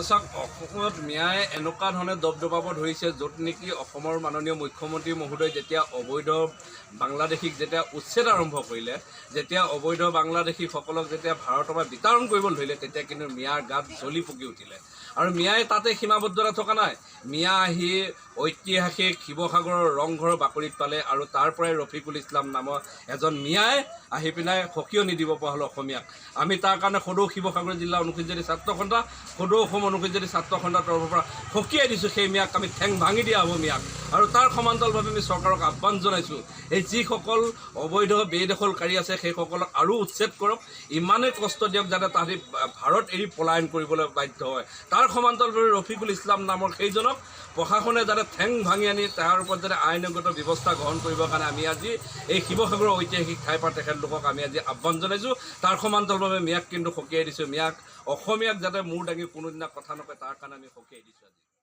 চাওক অসমত মিয়াই এনেকুৱা ধৰণে দবদবাব ধৰিছে য'ত নেকি অসমৰ মাননীয় মুখ্যমন্ত্ৰী মহোদয় যেতিয়া অবৈধ বাংলাদেশীক যেতিয়া উচ্ছেদ আৰম্ভ কৰিলে, যেতিয়া অবৈধ বাংলাদেশীসকলক যেতিয়া ভাৰতৰ পৰা বিতৰণ কৰিবলৈ ধৰিলে, তেতিয়া কিন্তু মিয়াৰ গাত জ্বলি পকি উঠিলে। আৰু মিয়াই তাতে সীমাবদ্ধতা থকা নাই। মিয়া আহি ঐতিহাসিক শিৱসাগৰৰ ৰংঘৰৰ বাকৰিত পালে আৰু তাৰ পৰাই ৰফিকুল ইছলাম নামৰ এজন মিয়াই আহি পিনাই সকিয়নি দিব পৰা হ'ল অসমীয়াক। আমি তাৰ কাৰণে সদৌ শিৱসাগৰ জিলা অনুসূচিত ছাত্ৰ সন্থা, সদৌ অসম অনুসূচিত ছাত্ৰ সন্থাৰ তৰফৰ পৰা সকীয়াই দিছোঁ সেই মিয়াক। আমি ঠেং ভাঙি দিয়া হ'ব মিয়াক। আৰু তাৰ সমান্তৰালভাৱে আমি চৰকাৰক আহ্বান জনাইছোঁ, এই যিসকল অবৈধ বেদখলকাৰী আছে সেইসকলক আৰু উচ্ছেদ কৰক, ইমানেই কষ্ট দিয়ক যাতে তাহাঁতি ভাৰত এৰি পলায়ন কৰিবলৈ বাধ্য হয়। তাৰ সমান্তৰালভাৱে ৰফিকুল ইছলাম নামৰ সেইজনক প্ৰশাসনে যাতে ঠেং ভাঙি আনি তাৰ ওপৰত যাতে আইনগত ব্যৱস্থা গ্ৰহণ কৰিবৰ কাৰণে আমি আজি এই শিৱসাগৰৰ ঐতিহাসিক ঠাইৰ পৰা তেখেতলোকক আমি আজি আহ্বান জনাইছোঁ। তাৰ সমান্তৰালভাৱে মিয়াক কিন্তু সকীয়াই দিছোঁ। মিয়াক অসমীয়াক যাতে মূৰ দাঙি কোনোদিনা কথা নকয় তাৰ কাৰণে আমি সকীয়াই দিছোঁ আজি।